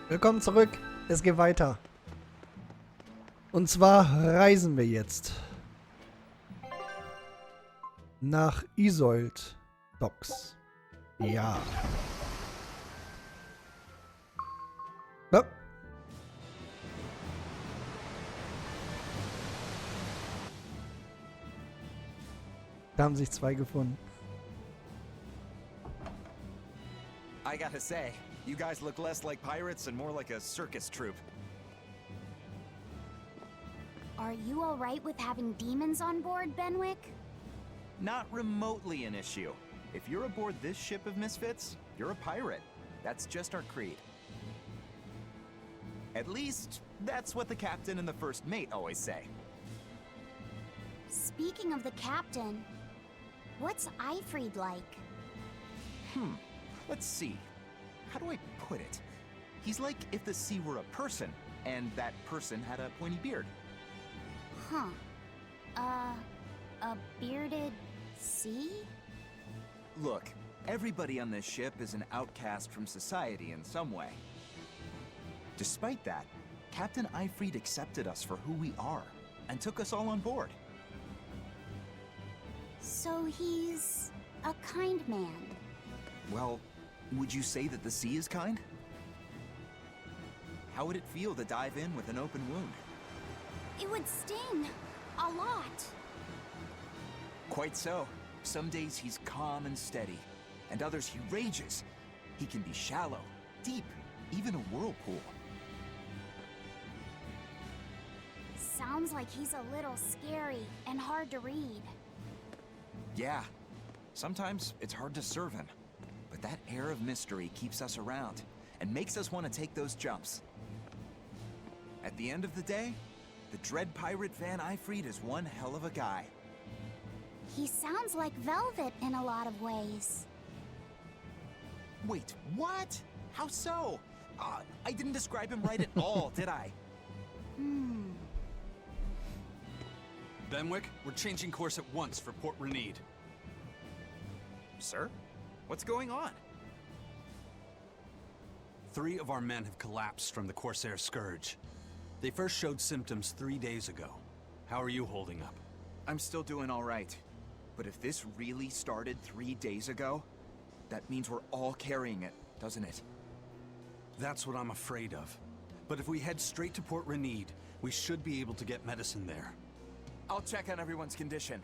Willkommen zurück. Es geht weiter. Und zwar reisen wir jetzt nach Isolde Docks. Ja. Ja. Da haben sich zwei gefunden. I gotta say, you guys look less like pirates and more like a circus troupe. Are you alright with having demons on board, Benwick? Not remotely an issue. If you're aboard this ship of misfits, you're a pirate. That's just our creed. At least, that's what the captain and the first mate always say. Speaking of the captain, what's Eifried like? Let's see. How do I put it? He's like if the sea were a person, and that person had a pointy beard. Huh. A bearded sea? Look, everybody on this ship is an outcast from society in some way. Despite that, Captain Eifried accepted us for who we are, and took us all on board. So he's a kind man. Well, would you say that the sea is kind? How would it feel to dive in with an open wound? It would sting. A lot. Quite so. Some days he's calm and steady, and others he rages. He can be shallow, deep, even a whirlpool. Sounds like he's a little scary and hard to read. Yeah, sometimes it's hard to serve him, but that air of mystery keeps us around and makes us want to take those jumps. At the end of the day, the dread pirate Van Eifried is one hell of a guy. He sounds like Velvet in a lot of ways. Wait, what? How so? I didn't describe him right at all, did I? Benwick, we're changing course at once for Port Reneed. Sir? What's going on? 3 of our men have collapsed from the Corsair Scourge. They first showed symptoms 3 days ago. How are you holding up? I'm still doing all right. But if this really started 3 days ago, that means we're all carrying it, doesn't it? That's what I'm afraid of. But if we head straight to Port Reneed, we should be able to get medicine there. I'll check on everyone's condition.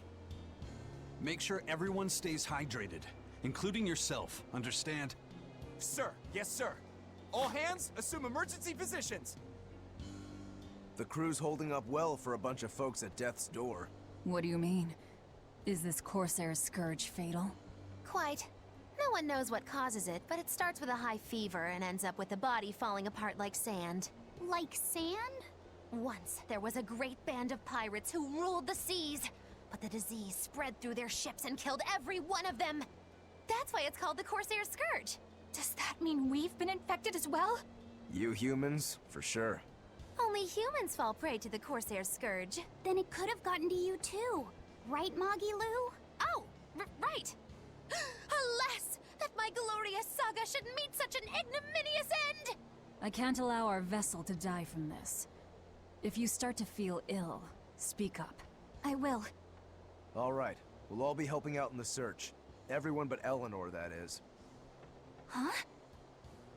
Make sure everyone stays hydrated, including yourself, understand? Sir, yes sir. All hands, assume emergency positions. The crew's holding up well for a bunch of folks at death's door. What do you mean? Is this Corsair Scourge fatal? Quite. No one knows what causes it, but it starts with a high fever and ends up with the body falling apart like sand. Like sand? Once, there was a great band of pirates who ruled the seas, but the disease spread through their ships and killed every one of them. That's why it's called the Corsair Scourge. Does that mean we've been infected as well? You humans, for sure. Only humans fall prey to the Corsair Scourge. Then it could have gotten to you too. Right, Moggy Lou? Oh, right. Alas, that my glorious saga should meet such an ignominious end! I can't allow our vessel to die from this. If you start to feel ill, speak up. I will. All right, we'll all be helping out in the search. Everyone but Eleanor, that is. Huh?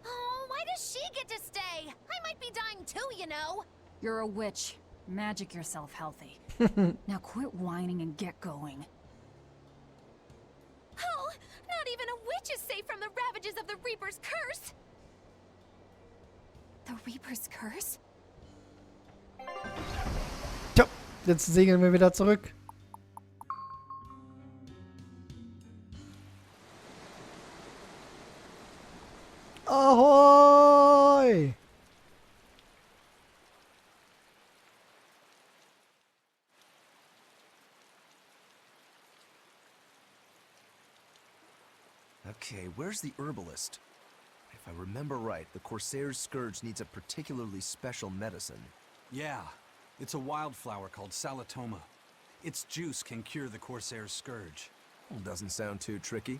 Oh, why does she get to stay? I might be dying too, you know. You're a witch. Magic yourself healthy. Now quit whining and get going. Oh, not even a witch is safe from the ravages of the Reaper's curse! The Reaper's curse? Tja, jetzt segeln wir wieder zurück. Ahoi! Okay, where's the herbalist? If I remember right, the Corsair's Scourge needs a particularly special medicine. Yeah, it's a wildflower called Salatoma. Its juice can cure the Corsair Scourge. Doesn't sound too tricky.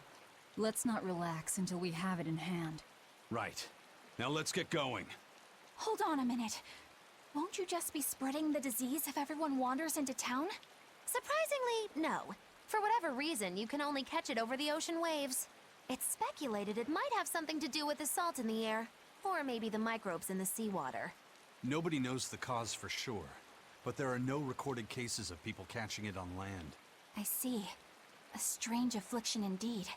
Let's not relax until we have it in hand. Right. Now let's get going. Hold on a minute. Won't you just be spreading the disease if everyone wanders into town? Surprisingly, no. For whatever reason, you can only catch it over the ocean waves. It's speculated it might have something to do with the salt in the air, or maybe the microbes in the seawater. Nobody knows the cause for sure, but there are no recorded cases of people catching it on land. I see. A strange affliction indeed.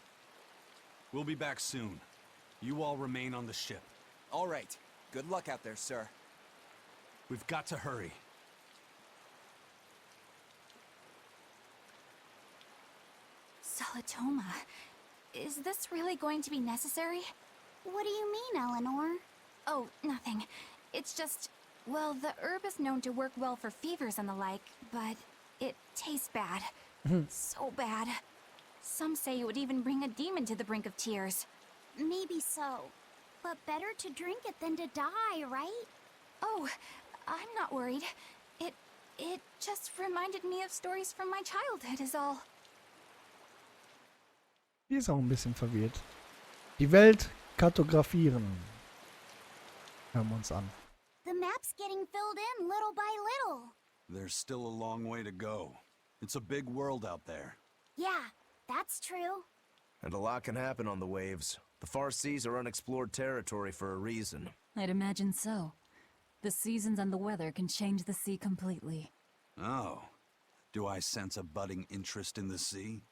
We'll be back soon. You all remain on the ship. All right. Good luck out there, sir. We've got to hurry. Solitoma. Is this really going to be necessary? What do you mean, Eleanor? Oh, nothing. It's just, well, the herb is known to work well for fevers and the like, but it tastes bad. So bad. Some say it would even bring a demon to the brink of tears. Maybe so. But better to drink it than to die, right? Oh, I'm not worried. It just reminded me of stories from my childhood is all. Die ist auch ein bisschen verwirrt. Die Welt kartografieren. Hören wir uns an. The map's getting filled in little by little. There's still a long way to go. It's a big world out there. Yeah, that's true. And a lot can happen on the waves. The far seas are unexplored territory for a reason. I'd imagine so. The seasons and the weather can change the sea completely. Oh. Do I sense a budding interest in the sea?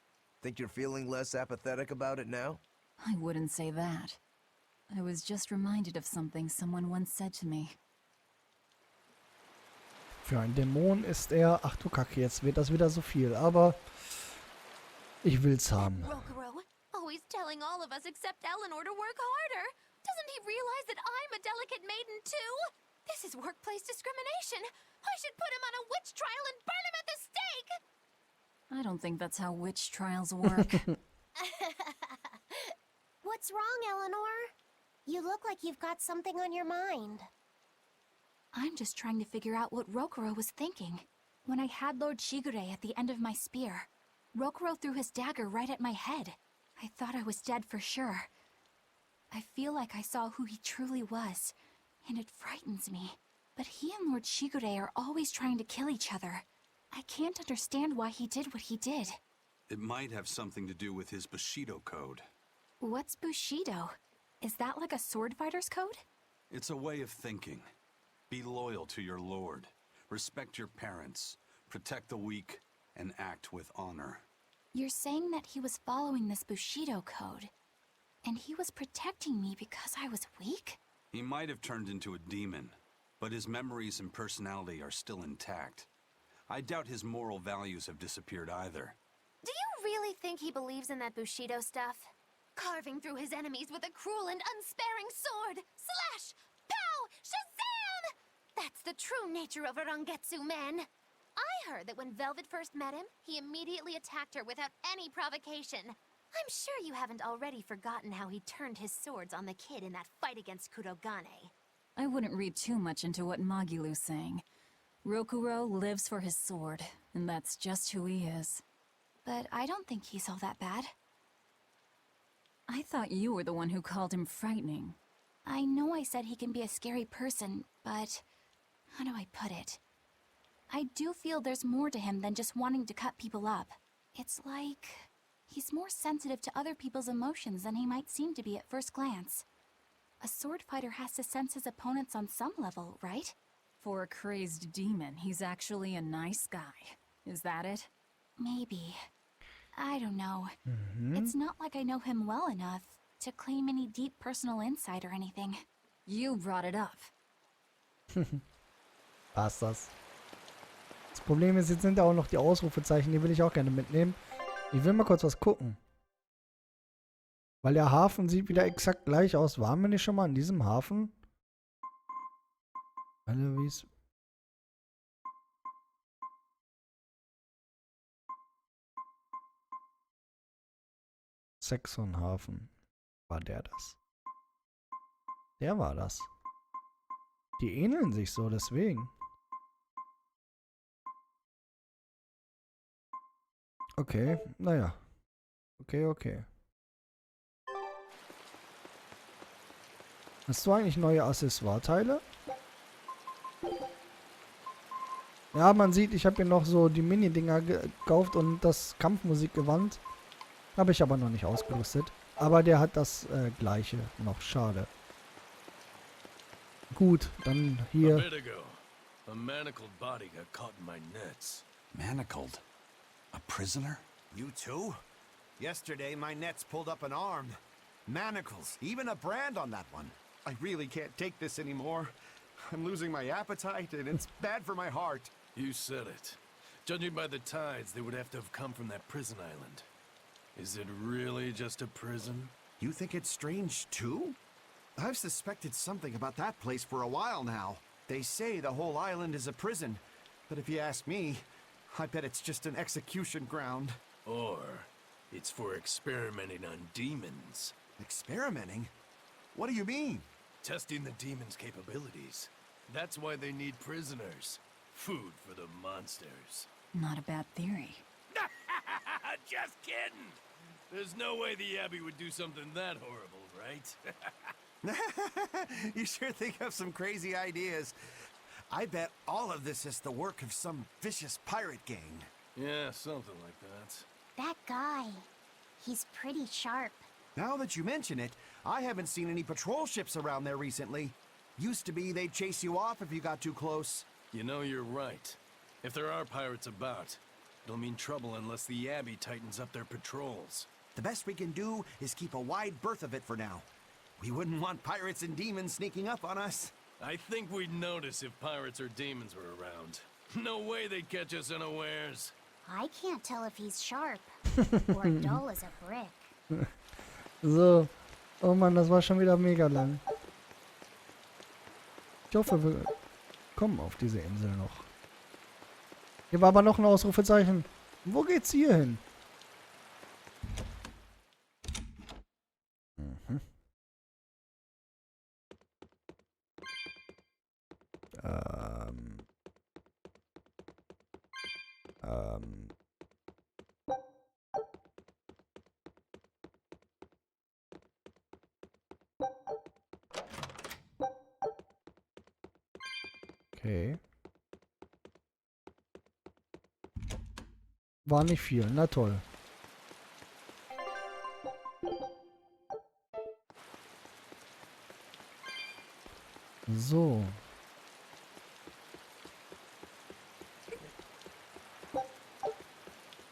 Think you're feeling less apathetic about it now? I wouldn't say that. I was just reminded of something someone once said to me. Für einen Dämon ist er... Ach du Kacke, jetzt wird das wieder so viel. Aber ich will's haben. Rokurou, always telling all of us except Eleanor to work harder. Doesn't he realize that I'm a delicate maiden too? This is workplace discrimination. I should put him on a witch trial and burn him at the stake. I don't think that's how witch trials work. What's wrong, Eleanor? You look like you've got something on your mind. I'm just trying to figure out what Rokurou was thinking. When I had Lord Shigure at the end of my spear, Rokurou threw his dagger right at my head. I thought I was dead for sure. I feel like I saw who he truly was, and it frightens me. But he and Lord Shigure are always trying to kill each other. I can't understand why he did what he did. It might have something to do with his Bushido code. What's Bushido? Is that like a sword fighter's code? It's a way of thinking. Be loyal to your lord. Respect your parents. Protect the weak. And act with honor. You're saying that he was following this Bushido code, and he was protecting me because I was weak? He might have turned into a demon, but his memories and personality are still intact. I doubt his moral values have disappeared either. Do you really think he believes in that Bushido stuff? Carving through his enemies with a cruel and unsparing sword! Slash! Pow! Shazam! That's the true nature of a Rangetsu man. I heard that when Velvet first met him, he immediately attacked her without any provocation. I'm sure you haven't already forgotten how he turned his swords on the kid in that fight against Kurogane. I wouldn't read too much into what Magilu's saying. Rokurou lives for his sword, and that's just who he is. But I don't think he's all that bad. I thought you were the one who called him frightening. I know I said he can be a scary person, but how do I put it? I do feel there's more to him than just wanting to cut people up. It's like he's more sensitive to other people's emotions than he might seem to be at first glance. A sword fighter has to sense his opponents on some level, right? For a crazed demon, he's actually a nice guy. Is that it? Maybe. I don't know. It's not like I know him well enough to claim any deep personal insight or anything. You brought it up. Passt das. Das Problem ist, jetzt sind ja auch noch die Ausrufezeichen, die will ich auch gerne mitnehmen. Ich will mal kurz was gucken. Weil der Hafen sieht wieder exakt gleich aus. Waren wir nicht schon mal in diesem Hafen? Alle wie es... Saxonhafen. War der das? Der war das. Die ähneln sich so, deswegen. Okay, naja. Okay. Hast du eigentlich neue Accessoire-Teile? Ja, man sieht, ich habe hier noch so die Mini-Dinger gekauft und das Kampfmusikgewand. Habe ich aber noch nicht ausgerüstet. Aber der hat das gleiche noch. Schade. Gut, dann A hier. bit ago, a manacled body got caught in my nets. Manacled? A prisoner? You too? Yesterday, my nets pulled up an arm. Manacles, even a brand on that one. I really can't take this anymore. I'm losing my appetite, and it's bad for my heart. You said it. Judging by the tides, they would have to have come from that prison island. Is it really just a prison? You think it's strange, too? I've suspected something about that place for a while now. They say the whole island is a prison, but if you ask me, I bet it's just an execution ground. Or it's for experimenting on demons. Experimenting? What do you mean? Testing the demons' capabilities. That's why they need prisoners. Food for the monsters. Not a bad theory. Just kidding! There's no way the Abbey would do something that horrible, right? You sure think of some crazy ideas. I bet all of this is the work of some vicious pirate gang. Yeah, something like that. That guy. He's pretty sharp. Now that you mention it, I haven't seen any patrol ships around there recently. Used to be they'd chase you off if you got too close. You know, you're right. If there are pirates about, it'll mean trouble unless the Abbey tightens up their patrols. The best we can do is keep a wide berth of it for now. We wouldn't want pirates and demons sneaking up on us. I think we'd notice if pirates or demons were around. No way they'd catch us unawares. I can't tell if he's sharp or dull as a brick. So. Oh Mann, das war schon wieder mega lang. Ich hoffe, wir kommen auf diese Insel noch. Hier war aber noch ein Ausrufezeichen. Wo geht's hier hin? Mhm. Okay. War nicht viel, na toll. So.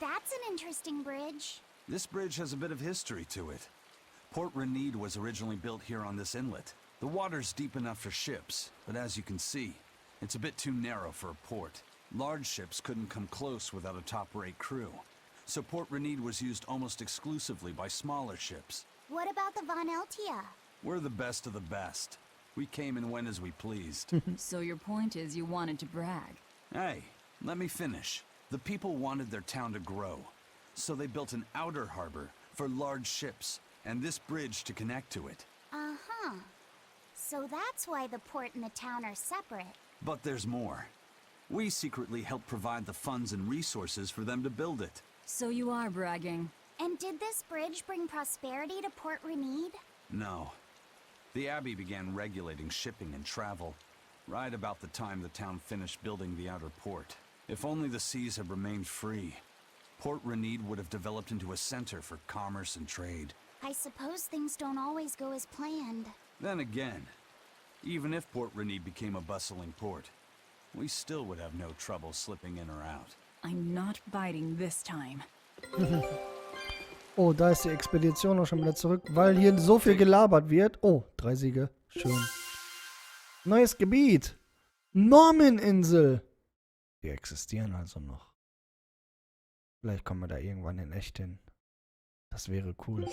That's an interesting bridge. This bridge has a bit of history to it. Port Renede was originally built here on this inlet. The water's deep enough for ships, but as you can see, it's a bit too narrow for a port. Large ships couldn't come close without a top-rate crew. So Port Renede was used almost exclusively by smaller ships. What about the Von Eltia? We're the best of the best. We came and went as we pleased. So your point is you wanted to brag. Hey, let me finish. The people wanted their town to grow. So they built an outer harbor for large ships, and this bridge to connect to it. Uh-huh. So that's why the port and the town are separate. But there's more. We secretly helped provide the funds and resources for them to build it. So you are bragging. And did this bridge bring prosperity to Port Renede? No. The Abbey began regulating shipping and travel, right about the time the town finished building the outer port. If only the seas had remained free, Port Renede would have developed into a center for commerce and trade. I suppose things don't always go as planned. Then again, even if Port Renede became a bustling port, we still would have no trouble slipping in or out. I'm not biting this time. Oh, da ist die Expedition auch schon wieder zurück, weil hier so viel gelabert wird. Oh, 3 Siege. Schön. Neues Gebiet. Normaninsel. Die existieren also noch. Vielleicht kommen wir da irgendwann in echt hin. Das wäre cool.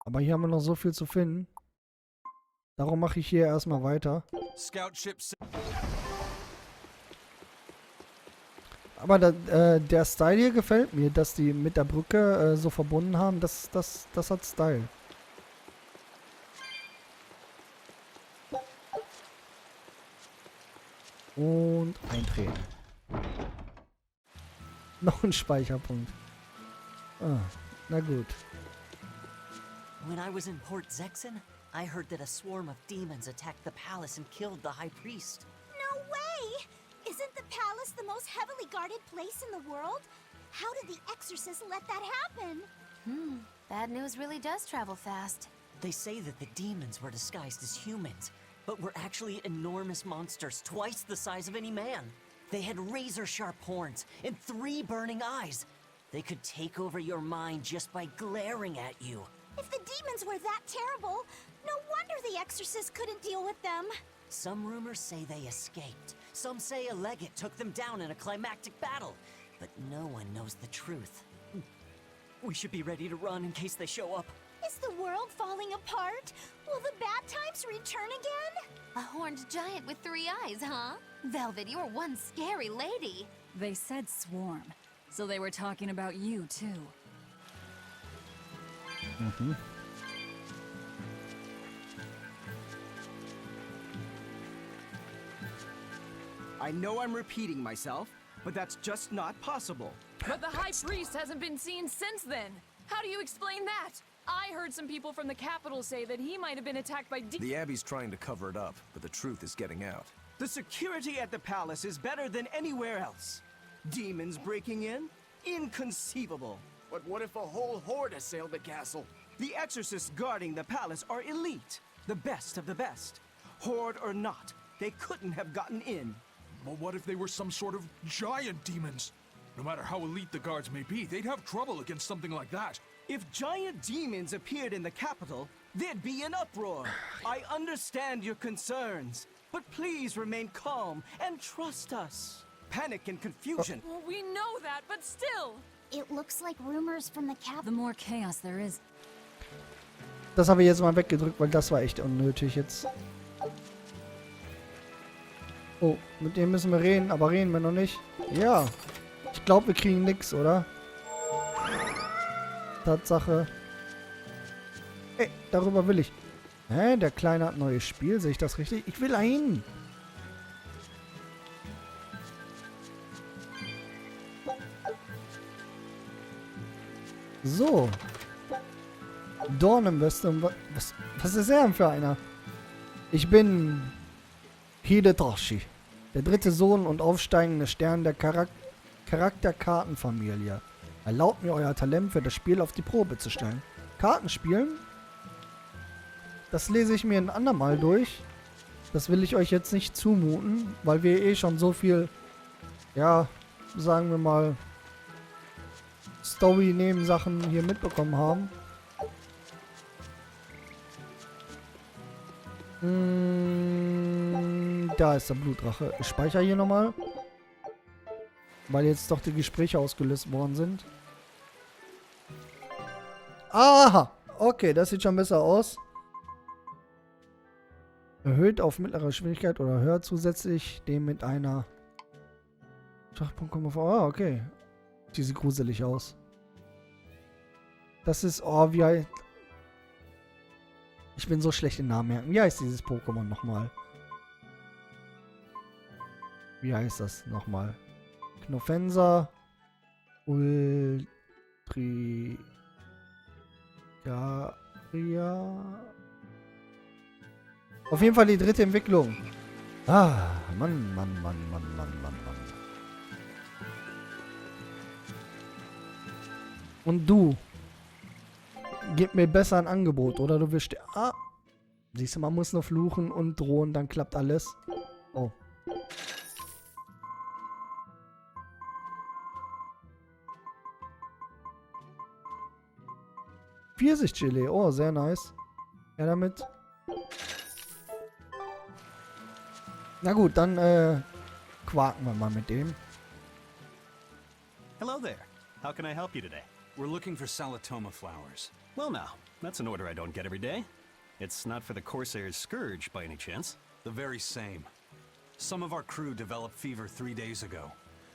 Aber hier haben wir noch so viel zu finden. Darum mache ich hier erstmal weiter. Scout ships. Aber der Style hier gefällt mir, dass die mit der Brücke so verbunden haben. Das hat Style. Und eintreten. Noch ein Speicherpunkt. Ah, na gut. When I was in Port Zexen, I heard that a swarm of demons attacked the palace and killed the High Priest. No way! Isn't the palace the most heavily guarded place in the world? How did the Exorcist let that happen? Bad news really does travel fast. They say that the demons were disguised as humans, but were actually enormous monsters, twice the size of any man. They had razor-sharp horns and 3 burning eyes. They could take over your mind just by glaring at you. If the demons were that terrible, no wonder the Exorcist couldn't deal with them. Some rumors say they escaped. Some say a legate took them down in a climactic battle. But no one knows the truth. We should be ready to run in case they show up. Is the world falling apart? Will the bad times return again? A horned giant with 3 eyes, huh? Velvet, you're one scary lady. They said swarm, so they were talking about you too. I know I'm repeating myself, but that's just not possible. But the High Priest hasn't been seen since then. How do you explain that? I heard some people from the capital say that he might have been attacked by The Abbey's trying to cover it up, but the truth is getting out. The security at the palace is better than anywhere else. Demons breaking in? Inconceivable. But what if a whole horde assailed the castle? The exorcists guarding the palace are elite, the best of the best. Horde or not, they couldn't have gotten in. But what if they were some sort of giant demons? No matter how elite the guards may be, they'd have trouble against something like that. If giant demons appeared in the capital, there'd be an uproar. I understand your concerns, but please remain calm and trust us. Panic and confusion. Well, we know that, but still. It looks like rumors from the capital. The more chaos there is. Das habe ich jetzt mal weggedrückt, weil das war echt unnötig jetzt. Oh, mit dem müssen wir reden, aber reden wir noch nicht. Ja. Ich glaube, wir kriegen nix, oder? Tatsache. Ey, darüber will ich. Hä? Der Kleine hat ein neues Spiel. Sehe ich das richtig? Ich will ein. So. Dornenweste. Was ist er denn für einer? Ich bin Hidetoshi, der 3. Sohn und aufsteigende Stern der Charakterkartenfamilie. Erlaubt mir, euer Talent für das Spiel auf die Probe zu stellen. Kartenspielen? Das lese ich mir ein andermal durch. Das will ich euch jetzt nicht zumuten, weil wir eh schon so viel, ja, sagen wir mal, Story-Nebensachen hier mitbekommen haben. Da ist der Blutrache. Ich speichere hier nochmal. Weil jetzt doch die Gespräche ausgelöst worden sind. Aha! Okay, das sieht schon besser aus. Erhöht auf mittlere Geschwindigkeit oder höher zusätzlich. Dem mit einer... Ah, okay. Die sieht gruselig aus. Das ist... Oh, wie heißt... Ich bin so schlecht in Namen merken. Wie heißt dieses Pokémon nochmal? Wie heißt das nochmal? Knofensa. Ultrigaria. Auf jeden Fall die 3. Entwicklung. Ah, Mann. Und du. Gib mir besser ein Angebot, oder du wirst... Ah. Siehst du, man muss nur fluchen und drohen, dann klappt alles. Oh. Pfirsichgelee. Oh, sehr nice. Ja, damit. Na gut, dann quaken wir mal mit dem. Hello there. How can I help you today? We're looking for Salatoma flowers. Well now, that's an order I don't get every day. It's not for the Corsair's Scourge by any chance. The very same. Some of our crew developed fever 3 days ago.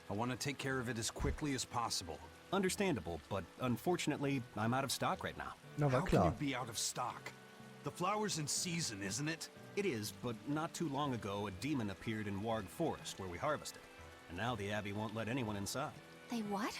I want to take care of it as quickly as possible. Understandable, but unfortunately, I'm out of stock right now. Na, war How can klar. you be out of stock? The flower's in season, isn't it? It is, but not too long ago, a demon appeared in Warg Forest, where we harvested. And now the Abbey won't let anyone inside. They what?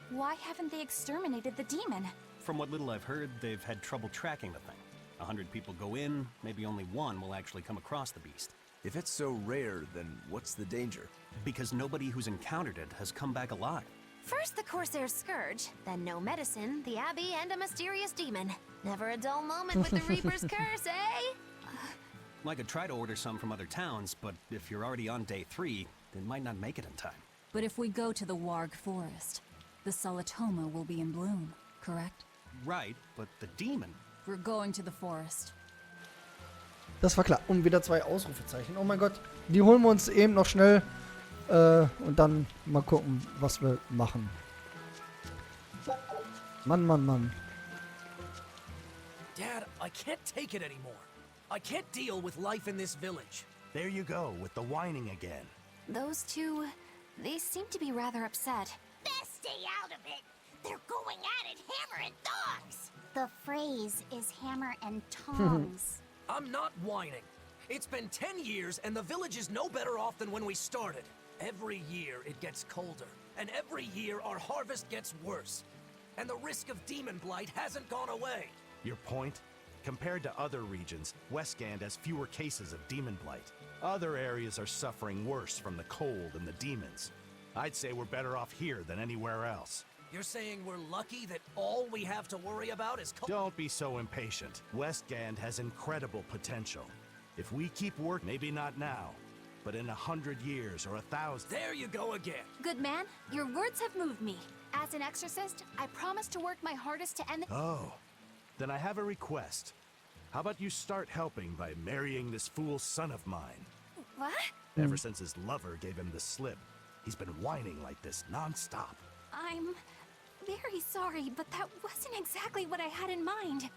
Why haven't they exterminated the demon? From what little I've heard, they've had trouble tracking the thing. 100 people go in, maybe only one will actually come across the beast. If it's so rare, then what's the danger? Because nobody who's encountered it has come back alive. First the Corsair's Scourge, then no medicine, the Abbey, and a mysterious demon. Never a dull moment with the Reaper's Curse, eh? I could try to order some from other towns, but if you're already on day 3, they might not make it in time. But if we go to the Warg Forest, the Solatoma will be in bloom, correct? Right, but the demon... We're going to the forest. Das war klar. Und wieder 2 Ausrufezeichen. Oh mein Gott. Die holen wir uns eben noch schnell. Und dann mal gucken, was wir machen. Mann, Mann, Mann. Dad, I can't take it anymore. I can't deal with life in this village. There you go, with the whining again. Those two, they seem to be rather upset. Best stay out of it. They're going at it hammer and tongs. The phrase is hammer and tongs. I'm not whining. It's been 10 years and the village is no better off than when we started. Every year it gets colder, and every year our harvest gets worse. And the risk of demon blight hasn't gone away. Your point? Compared to other regions, Westgand has fewer cases of demon blight. Other areas are suffering worse from the cold and the demons. I'd say we're better off here than anywhere else. You're saying we're lucky that all we have to worry about is Don't be so impatient. Westgand has incredible potential. If we keep working, maybe not now, but in 100 years or 1,000... There you go again. Good man, your words have moved me. As an exorcist, I promise to work my hardest to end the— Oh, then I have a request. How about you start helping by marrying this fool son of mine? What? Ever since his lover gave him the slip, he's been whining like this non-stop. I'm very sorry, but that wasn't exactly what I had in mind.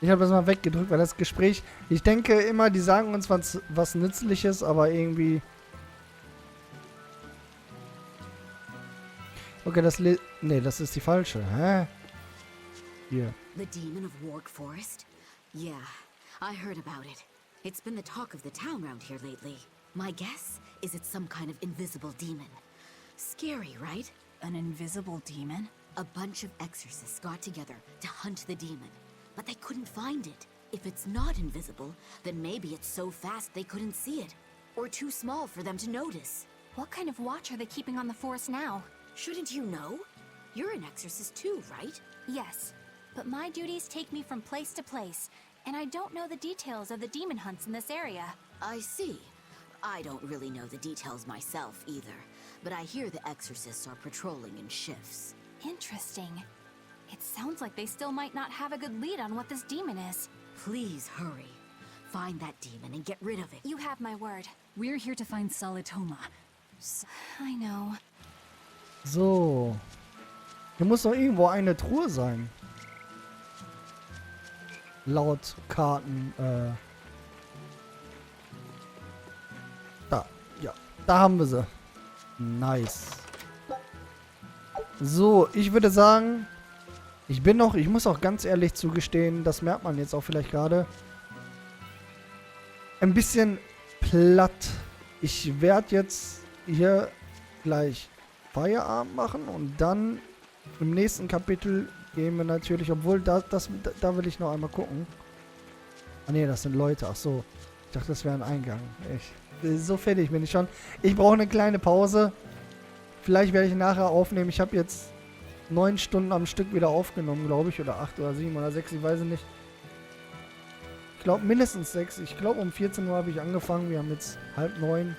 Ich habe das mal weggedrückt, weil das Gespräch... Ich denke immer, die sagen uns was Nützliches, aber irgendwie... Okay, nee, das ist die falsche. Hä? Hier. The demon of Warg Forest? Yeah, I heard about it. It's been the talk of the town around here lately. My guess is it's some kind of invisible demon. Scary, right? An invisible demon? A bunch of exorcists got together to hunt the demon, but they couldn't find it. If it's not invisible, then maybe it's so fast they couldn't see it, or too small for them to notice. What kind of watch are they keeping on the forest now? Shouldn't you know? You're an exorcist too, right? Yes, but my duties take me from place to place, and I don't know the details of the demon hunts in this area. I see. I don't really know the details myself either, but I hear the exorcists are patrolling in shifts. Interesting. It sounds like they still might not have a good lead on what this demon is. Please hurry. Find that demon and get rid of it. You have my word. We're here to find Solatoma. I know. So. Hier muss doch irgendwo eine Truhe sein. Laut Karten, Da. Ja. Da haben wir sie. Nice. So, ich würde sagen, ich muss auch ganz ehrlich zugestehen, das merkt man jetzt auch vielleicht gerade, ein bisschen platt. Ich werde jetzt hier gleich Feierabend machen und dann im nächsten Kapitel gehen wir natürlich, obwohl da will ich noch einmal gucken. Ah ne, das sind Leute, ach so. Ich dachte, das wäre ein Eingang. So fertig bin ich schon. Ich brauche eine kleine Pause. Vielleicht werde ich nachher aufnehmen. Ich habe jetzt 9 Stunden am Stück wieder aufgenommen, glaube ich. Oder 8 oder 7 oder 6, ich weiß es nicht. Ich glaube mindestens 6. Ich glaube um 14 Uhr habe ich angefangen. Wir haben jetzt 8:30.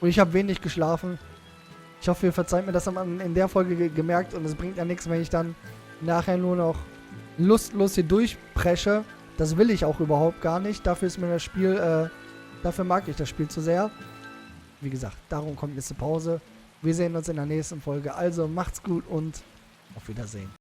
Und ich habe wenig geschlafen. Ich hoffe, ihr verzeiht mir das in der Folge gemerkt. Und es bringt ja nichts, wenn ich dann nachher nur noch lustlos hier durchpresche. Das will ich auch überhaupt gar nicht. Dafür ist mir das Spiel, dafür mag ich das Spiel zu sehr. Wie gesagt, darum kommt jetzt eine Pause. Wir sehen uns in der nächsten Folge. Also macht's gut und auf Wiedersehen.